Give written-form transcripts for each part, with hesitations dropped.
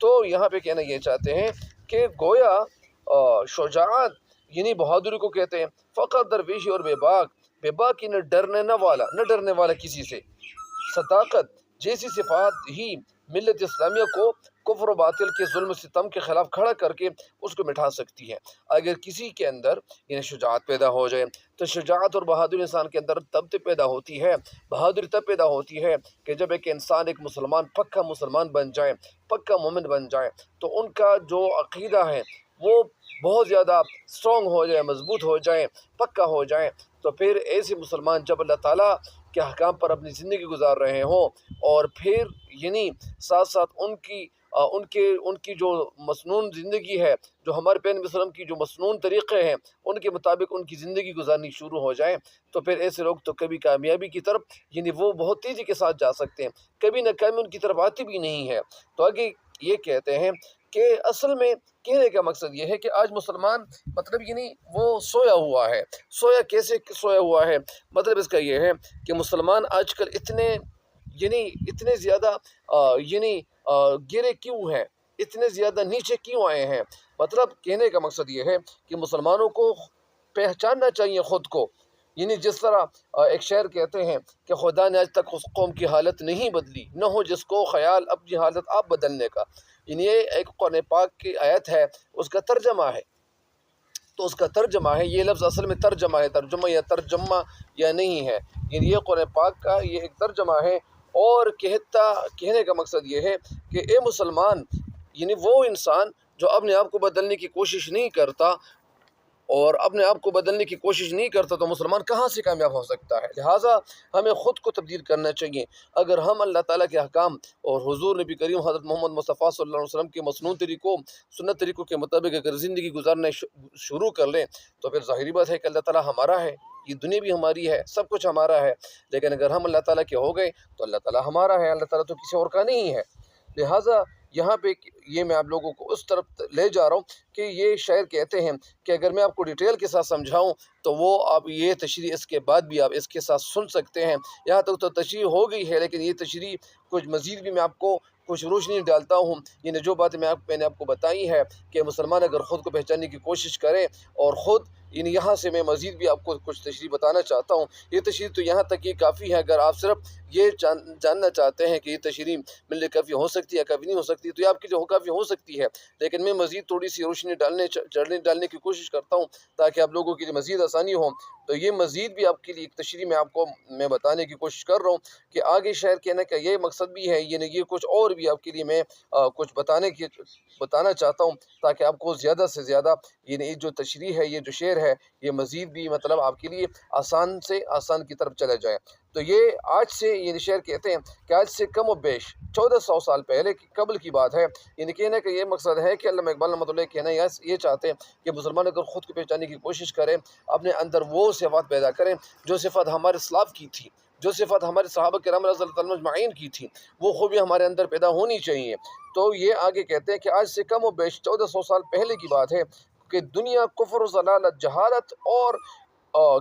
تو یہاں پہ کہنا یہ چاہتے ہیں کہ گویا شجاعت یعنی بہادری کو کہتے ہیں، فقط درویشی اور بے باک نہ ڈرنے والا کسی سے، صداقت جیسی صفات ہی ملت اسلامیہ کو کفر و باطل کے ظلم و ستم کے خلاف کھڑا کر کے اس کو مٹھا سکتی ہے۔ اگر کسی کے اندر یعنی شجاعت پیدا ہو جائے تو شجاعت اور بہادری انسان کے اندر تب پیدا ہوتی ہے، بہادری تب پیدا ہوتی ہے کہ جب ایک انسان ایک مسلمان پکا مسلمان بن جائے، پکا مومن بن جائے، تو ان کا جو عقیدہ ہے وہ بہت زیادہ اسٹرانگ ہو جائے، مضبوط ہو جائے، پکا ہو جائے۔ تو پھر ایسے مسلمان جب اللہ تعالیٰ کے احکام پر اپنی زندگی گزار رہے ہوں اور پھر یعنی ساتھ ساتھ ان کی جو مسنون زندگی ہے، جو ہمارے پیغمبر صلی اللہ علیہ وسلم کی جو مسنون طریقے ہیں ان کے مطابق ان کی زندگی گزارنی شروع ہو جائے، تو پھر ایسے لوگ تو کبھی کامیابی کی طرف یعنی وہ بہت تیزی کے ساتھ جا سکتے ہیں، کبھی ناکامی ان کی طرف آتی بھی نہیں ہے۔ تو آگے یہ کہتے ہیں کہ اصل میں کہنے کا مقصد یہ ہے کہ آج مسلمان مطلب یعنی وہ سویا ہوا ہے۔ سویا کیسے سویا ہوا ہے؟ مطلب اس کا یہ ہے کہ مسلمان آج کل اتنے زیادہ گرے کیوں ہیں، اتنے زیادہ نیچے کیوں آئے ہیں؟ مطلب کہنے کا مقصد یہ ہے کہ مسلمانوں کو پہچاننا چاہیے خود کو، یعنی جس طرح ایک شعر کہتے ہیں کہ خدا نے آج تک اس قوم کی حالت نہیں بدلی، نہ ہو جس کو خیال اپنی حالت آپ بدلنے کا۔ یعنی یہ ایک قرآن پاک کی آیت ہے، اس کا ترجمہ ہے، تو اس کا ترجمہ ہے، یہ لفظ اصل میں ترجمہ ہے، ترجمہ یا نہیں ہے، یعنی یہ قرآن پاک کا یہ ایک ترجمہ ہے۔ اور کہنے کا مقصد یہ ہے کہ اے مسلمان، یعنی وہ انسان جو اپنے آپ کو بدلنے کی کوشش نہیں کرتا اور اپنے آپ کو بدلنے کی کوشش نہیں کرتا تو مسلمان کہاں سے کامیاب ہو سکتا ہے؟ لہٰذا ہمیں خود کو تبدیل کرنا چاہیے۔ اگر ہم اللہ تعالیٰ کے احکام اور حضور نبی کریم حضرت محمد مصطفیٰ صلی اللہ علیہ وسلم کے مسنون طریقوں، سنت طریقوں کے مطابق اگر زندگی گزارنا شروع کر لیں تو پھر ظاہری بات ہے کہ اللہ تعالیٰ ہمارا ہے، یہ دنیا بھی ہماری ہے، سب کچھ ہمارا ہے۔ لیکن اگر ہم اللہ تعالیٰ کے ہو گئے تو اللہ تعالیٰ ہمارا ہے، اللہ تعالیٰ تو کسی اور کا نہیں ہے۔ لہٰذا یہاں پہ یہ میں آپ لوگوں کو اس طرف لے جا رہا ہوں کہ یہ شاعر کہتے ہیں کہ اگر میں آپ کو ڈیٹیل کے ساتھ سمجھاؤں تو وہ آپ یہ تشریح اس کے بعد بھی آپ اس کے ساتھ سن سکتے ہیں۔ یہاں تک تو تشریح ہو گئی ہے، لیکن یہ تشریح کچھ مزید بھی میں آپ کو کچھ روشنی ڈالتا ہوں۔ یعنی جو باتیں میں نے آپ کو بتائی ہے کہ مسلمان اگر خود کو پہچاننے کی کوشش کرے اور خود یعنی یہاں سے میں مزید بھی آپ کو کچھ تشریح بتانا چاہتا ہوں۔ یہ تشریح تو یہاں تک یہ کافی ہے، اگر آپ صرف یہ جاننا چاہتے ہیں کہ یہ تشریح میرے لیے کافی ہو سکتی ہے کافی نہیں ہو سکتی تو یہ آپ کی جو کافی ہو سکتی ہے، لیکن میں مزید تھوڑی سی روشنی ڈالنے کی کوشش کرتا ہوں تاکہ آپ لوگوں کے لیے مزید آسانی ہو۔ تو یہ مزید بھی آپ کے لیے ایک تشریح میں بتانے کی کوشش کر رہا ہوں کہ آگے شعر کہنے کا یہ مقصد بھی ہے، یعنی یہ کچھ اور بھی آپ کے لیے میں کچھ بتانا چاہتا ہوں تاکہ آپ کو زیادہ سے زیادہ یعنی جو تشریح ہے، یہ جو شعر ہے، یہ مزید بھی مطلب آپ کے لیے آسان سے آسان کی طرف چلا جائے۔ تو یہ آج سے یعنی شعر کہتے ہیں کہ آج سے کم و بیش 1400 سال پہلے قبل کی بات ہے۔ یعنی کہنے کا یہ مقصد ہے کہ علامہ اقبال رحمۃ اللہ کہنا یہ چاہتے ہیں کہ مسلمان اگر خود کو پہچاننے کی کوشش کریں، اپنے اندر وہ صفات پیدا کریں جو صفات ہمارے اسلاف کی تھی، جو صفات ہمارے صحابہ کرام رضی اللہ تعالیٰ اجمعین کی تھی، وہ خوبی ہمارے اندر پیدا ہونی چاہیے۔ تو یہ آگے کہتے ہیں کہ آج سے کم و بیش 1400 سال پہلے کی بات ہے کہ دنیا کفر و ضلالت، جہالت اور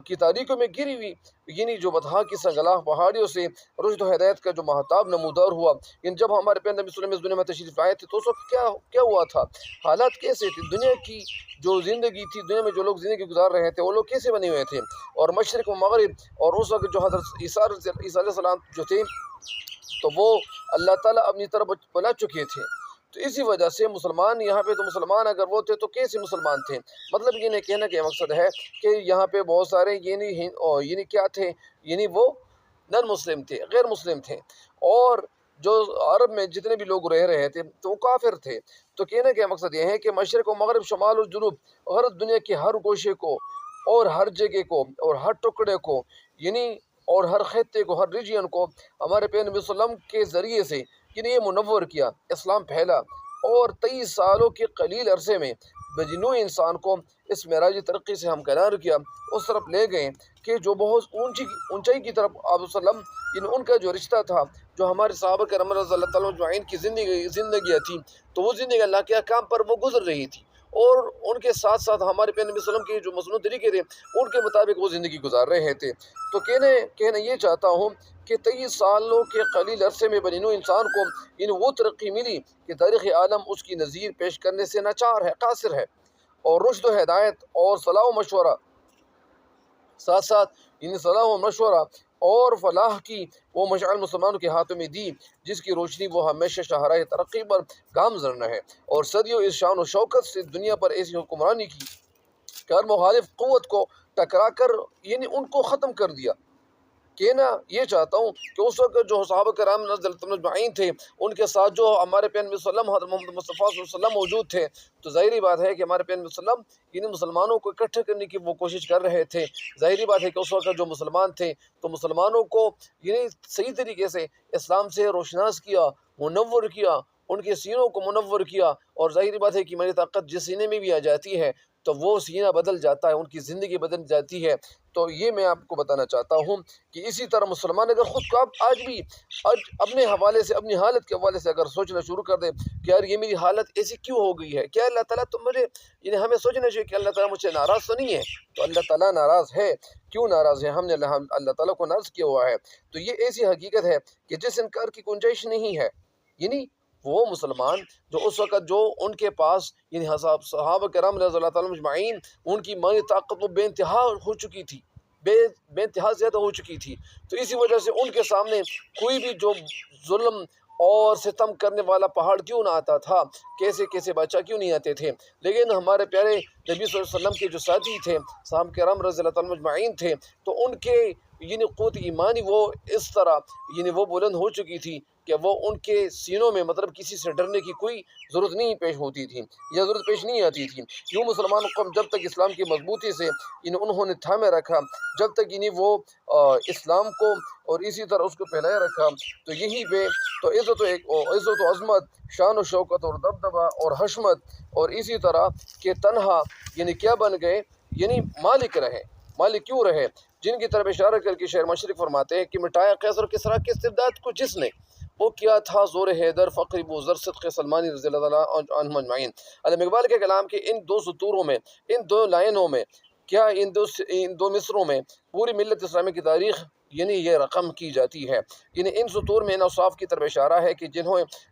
کی تاریکوں میں گری ہوئی، یعنی جو بتہا کی سنگلاخ پہاڑیوں سے رشد و ہدایت کا جو مہتاب نمودار ہوا۔ یعنی جب ہمارے پیغمبر نبی صلی اللہ علیہ وسلم اس دنیا میں تشریف لائے تھے تو اس وقت کیا ہوا تھا، حالات کیسے تھے، دنیا کی جو زندگی تھی، دنیا میں جو لوگ زندگی گزار رہے تھے وہ لوگ کیسے بنے ہوئے تھے، اور مشرق و مغرب، اور اس وقت جو حضرت عیسیٰ علیہ السلام جو تھے تو وہ اللہ تعالیٰ اپنی طرف بلا چکے تھے۔ تو اسی وجہ سے مسلمان یہاں پہ تو مسلمان اگر وہ تھے تو کیسے مسلمان تھے؟ مطلب یہ نہیں کہنا کہ مقصد ہے کہ یہاں پہ بہت سارے یعنی کیا تھے، یعنی وہ نن مسلم تھے، غیر مسلم تھے، اور جو عرب میں جتنے بھی لوگ رہ رہے تھے تو وہ کافر تھے۔ تو کہنے کا مقصد یہ ہے کہ مشرق و مغرب، شمال و جنوب، غرب دنیا کے ہر گوشے کو اور ہر جگہ کو اور ہر ٹکڑے کو یعنی اور ہر خطے کو، ہر ریجین کو ہمارے پیغمبر صلی اللہ علیہ وسلم کے ذریعے سے یعنی یہ منور کیا، اسلام پھیلا، اور 23 سالوں کے قلیل عرصے میں بجنو انسان کو اس معراجی ترقی سے ہمکنار کیا، اس طرف لے گئے کہ جو بہت اونچائی کی طرف آپ صلی اللہ علیہ وسلم یعنی ان کا جو رشتہ تھا، جو ہمارے صحابہ کرام رضی اللہ تعالیٰ اجمعین کی زندگیاں تھیں، تو وہ زندگی اللہ کے احکام پر وہ گزر رہی تھی، اور ان کے ساتھ ساتھ ہمارے پیغمبر نبی صلی اللہ علیہ وسلم کے جو مسنون طریقے تھے ان کے مطابق وہ زندگی گزار رہے تھے۔ تو کہنا یہ چاہتا ہوں کہ 23 سالوں کے قلیل عرصے میں بنی نوع انسان کو وہ ترقی ملی کہ تاریخ عالم اس کی نظیر پیش کرنے سے ناچار ہے، قاصر ہے، اور رشد و ہدایت اور صلاح و مشورہ ساتھ ساتھ صلاح و مشورہ اور فلاح کی وہ مشعل مسلمانوں کے ہاتھوں میں دی، جس کی روشنی وہ ہمیشہ شاہراہ ترقی پر گامزن رہے، اور صدیوں اس شان و شوکت سے دنیا پر ایسی حکمرانی کی کہ ہر مخالف قوت کو ٹکرا کر ان کو ختم کر دیا۔ کہنا یہ چاہتا ہوں کہ اس وقت جو صحابہ کرام رضی اللہ عنہم اجمعین تھے، ان کے ساتھ جو ہمارے پیغمبر صلی اللہ علیہ وسلم حضرت محمد مصطفیٰ صلی اللہ علیہ وسلم موجود تھے، تو ظاہری بات ہے کہ ہمارے پیغمبر صلی اللہ علیہ وسلم مسلمانوں کو اکٹھے کرنے کی وہ کوشش کر رہے تھے۔ ظاہری بات ہے کہ اس وقت جو مسلمان تھے تو مسلمانوں کو صحیح طریقے سے اسلام سے روشناس کیا، منور کیا، ان کے سینوں کو منور کیا، اور ظاہری بات ہے کہ میری طاقت جس سینے میں بھی آ جاتی ہے تو وہ سینہ بدل جاتا ہے، ان کی زندگی بدل جاتی ہے۔ تو یہ میں آپ کو بتانا چاہتا ہوں کہ اسی طرح مسلمان اگر خود کو آج بھی اپنے حوالے سے، اپنی حالت کے حوالے سے اگر سوچنا شروع کر دے کہ یار یہ میری حالت ایسی کیوں ہو گئی ہے، کیا اللہ تعالیٰ تو مجھے ہمیں سوچنا چاہیے کہ اللہ تعالیٰ مجھ سے ناراض تو نہیں ہے؟ تو اللہ تعالیٰ ناراض ہے، کیوں ناراض ہے؟ ہم نے اللہ تعالیٰ کو ناراض کیا ہوا ہے۔ تو یہ ایسی حقیقت ہے کہ جس انکار کی گنجائش نہیں ہے۔ وہ مسلمان جو اس وقت جو ان کے پاس صحابہ کرام رضی اللہ تعالیٰ مجمعین، ان کی مالی طاقت وہ بے انتہا ہو چکی تھی، بے انتہا زیادہ ہو چکی تھی، تو اسی وجہ سے ان کے سامنے کوئی بھی جو ظلم اور ستم کرنے والا پہاڑ کیوں نہ آتا تھا، کیسے بادشاہ کیوں نہیں آتے تھے۔ لیکن ہمارے پیارے نبی صلی اللہ علیہ وسلم کے جو ساتھی تھے، صحابہ کرام رضی اللہ تعالیٰ مجمعین تھے، تو ان کے قوت ایمانی وہ اس طرح وہ بلند ہو چکی تھی کہ وہ ان کے سینوں میں مطلب کسی سے ڈرنے کی کوئی ضرورت نہیں پیش ہوتی تھی یا ضرورت پیش نہیں آتی تھی۔ یوں مسلمان قوم جب تک اسلام کی مضبوطی سے انہوں نے تھامے رکھا، جب تک وہ اسلام کو اور اسی طرح اس کو پھیلائے رکھا، تو یہی پہ تو عزت و عظمت، شان و شوکت اور دبدبہ اور حشمت، اور اسی طرح کہ تنہا کیا بن گئے، مالک رہے۔ مالک کیوں رہے؟ جن کی طرف اشارہ کر کے شعر مشرق فرماتے ہیں کہ مٹایا قیصر و کسریٰ کے استبداد کو جس نے، وہ کیا تھا زور حیدر، فقر بوذر، صدق سلمانی رضی اللہ عنہ اجمعین۔ علامہ اقبال کے کلام کے ان دو سطوروں میں، ان دو لائنوں میں، کیا ان دو مصروں میں پوری ملت اسلامی کی تاریخ یہ رقم کی جاتی ہے۔ ان سطور میں ان اوصاف کی طرف اشارہ ہے کہ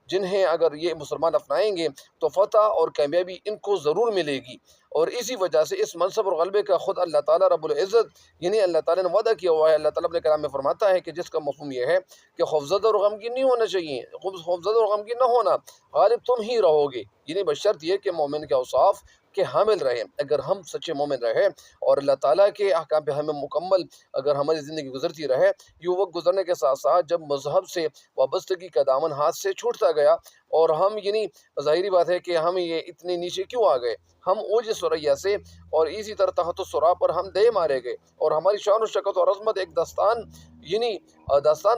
جنہیں اگر یہ مسلمان اپنائیں گے تو فتح اور کامیابی ان کو ضرور ملے گی، اور اسی وجہ سے اس منصب اور غلبے کا خود اللہ تعالیٰ رب العزت اللہ تعالیٰ نے وعدہ کیا ہوا ہے۔ اللہ تعالیٰ اپنے کلام میں فرماتا ہے کہ جس کا مفہوم یہ ہے کہ خوفزدہ اور غمگین نہیں ہونا چاہیے، خوفزدہ اور غمگین نہ ہونا، غالب تم ہی رہو گے، بشرط یہ کہ مومن کے اوصاف کے حامل رہے۔ اگر ہم سچے مومن رہے اور اللہ تعالیٰ کے احکام پہ ہمیں مکمل اگر ہماری زندگی گزرتی رہے، یہ وقت گزرنے کے ساتھ ساتھ جب مذہب سے وابستگی کا دامن ہاتھ سے چھوٹتا گیا اور ہم ظاہری بات ہے کہ ہم اتنے نیچے کیوں آ گئے، ہم اوج ثریا سے اور اسی طرح تحت الثریا پر ہم دے مارے گئے، اور ہماری شان و شوکت اور عظمت ایک داستان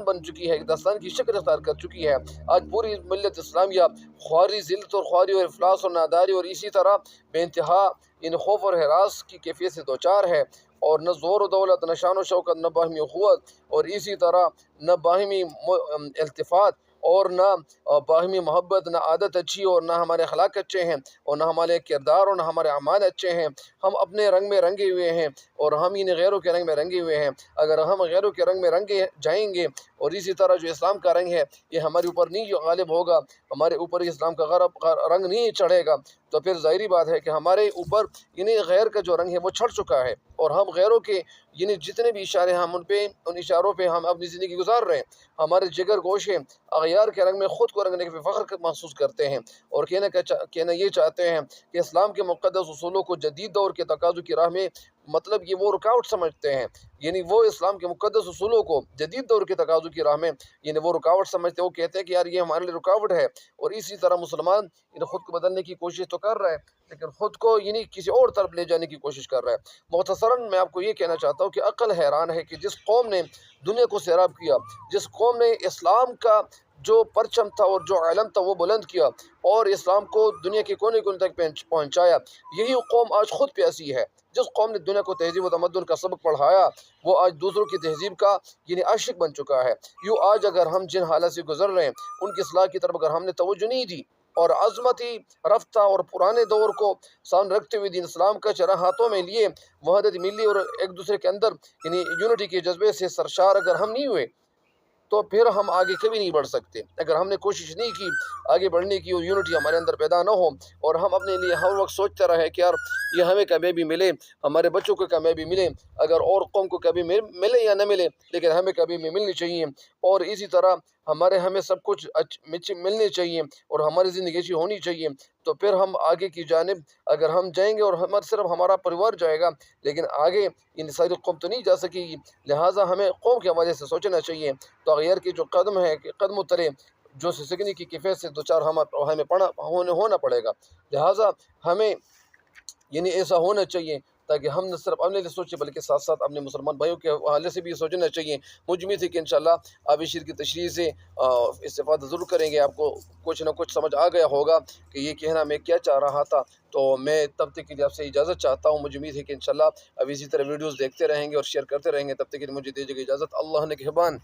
بن چکی ہے، ایک داستان کی شکل اختیار کر چکی ہے۔ آج پوری ملت اسلامیہ خواری ذلت اور خواری اور افلاس اور ناداری اور اسی طرح بے انتہا خوف اور ہراس کی کیفیت سے دوچار ہے، اور نہ زور و دولت، نہ شان و شوکت، نہ باہمی اخوت، اور اسی طرح نہ باہمی التفات، اور نہ باہمی محبت، نہ عادت اچھی، اور نہ ہمارے اخلاق اچھے ہیں، اور نہ ہمارے کردار اور نہ ہمارے اعمال اچھے ہیں۔ ہم اپنے رنگ میں رنگے ہوئے ہیں اور ہم غیروں کے رنگ میں رنگے ہوئے ہیں۔ اگر ہم غیروں کے رنگ میں رنگے جائیں گے اور اسی طرح جو اسلام کا رنگ ہے یہ ہمارے اوپر نہیں غالب ہوگا، ہمارے اوپر اسلام کا رنگ نہیں چڑھے گا، تو پھر ظاہری بات ہے کہ ہمارے اوپر غیر کا جو رنگ ہے وہ چھڑ چکا ہے، اور ہم غیروں کے جتنے بھی اشارے ہم ان اشاروں پہ ہم اپنی زندگی گزار رہے ہیں۔ ہمارے جگر گوشے اغیار کے رنگ میں خود کو رنگنے پہ فخر محسوس کرتے ہیں، اور کہنا یہ چاہتے ہیں کہ اسلام کے مقدس اصولوں کو جدید دور کے تقاضوں کی راہ میں مطلب وہ رکاوٹ سمجھتے ہیں، وہ اسلام کے مقدس اصولوں کو جدید دور کے تقاضوں کی راہ میں وہ رکاوٹ سمجھتے ہیں۔ وہ کہتے ہیں کہ یار یہ ہمارے لیے رکاوٹ ہے، اور اسی طرح مسلمان خود کو بدلنے کی کوشش تو کر رہا ہے لیکن خود کو کسی اور طرف لے جانے کی کوشش کر رہا ہے۔ مختصراً میں آپ کو یہ کہنا چاہتا ہوں کہ عقل حیران ہے کہ جس قوم نے دنیا کو سیراب کیا، جس قوم نے اسلام کا جو پرچم تھا اور جو علم تھا وہ بلند کیا اور اسلام کو دنیا کے کونے کونے تک پہنچایا، یہی قوم آج خود پیاسی ہے۔ جس قوم نے دنیا کو تہذیب و تمدن کا سبق پڑھایا وہ آج دوسروں کی تہذیب کا عاشق بن چکا ہے۔ یوں آج اگر ہم جن حالات سے گزر رہے ہیں ان کی اصلاح کی طرف اگر ہم نے توجہ نہیں دی اور عظمتی رفتہ اور پرانے دور کو سامنے رکھتے ہوئے دین اسلام کا چرا ہاتھوں میں لیے وحدت ملی اور ایک دوسرے کے اندر یعنی یونٹی کے جذبے سے سرشار اگر ہم نہیں ہوئے تو پھر ہم آگے کبھی نہیں بڑھ سکتے۔ اگر ہم نے کوشش نہیں کی آگے بڑھنے کی اور یونٹی ہمارے اندر پیدا نہ ہو اور ہم اپنے لیے ہر وقت سوچتے رہے کہ یار یہ ہمیں کامیابی ملے، ہمارے بچوں کو کامیابی ملے، اگر اور قوم کو کبھی ملے یا نہ ملے لیکن ہمیں کبھی بھی ملنی چاہیے، اور اسی طرح ہمیں سب کچھ ملنے چاہیے اور ہماری زندگی اچھی ہونی چاہیے، تو پھر ہم آگے کی جانب اگر ہم جائیں گے اور صرف ہمارا پریوار جائے گا لیکن آگے ان ساری قوم تو نہیں جا سکے گی، لہٰذا ہمیں قوم کے حوالے سے سوچنا چاہیے۔ تو غیر کے جو قدم ہے کہ قدم اترے جو سسکنے کی کیفیت سے دوچار ہمیں ہونا پڑے گا، لہٰذا ہمیں یعنی ایسا ہونا چاہیے تاکہ ہم نہ صرف اپنے لیے سوچیں بلکہ ساتھ ساتھ اپنے مسلمان بھائیوں کے حوالے سے بھی سوچنا چاہیے۔ مجھ امید ہے کہ انشاءاللہ آپ اس شیر کی تشریح سے استفادہ ضرور کریں گے، آپ کو کچھ نہ کچھ سمجھ آ گیا ہوگا کہ یہ کہنا میں کیا چاہ رہا تھا۔ تو میں تب تک کے لیے آپ سے اجازت چاہتا ہوں، مجھے امید ہے کہ انشاءاللہ اب اسی طرح ویڈیوز دیکھتے رہیں گے اور شیئر کرتے رہیں گے، تب تک کے لیے مجھے دیجیے گا اجازت۔ اللہ نگہبان۔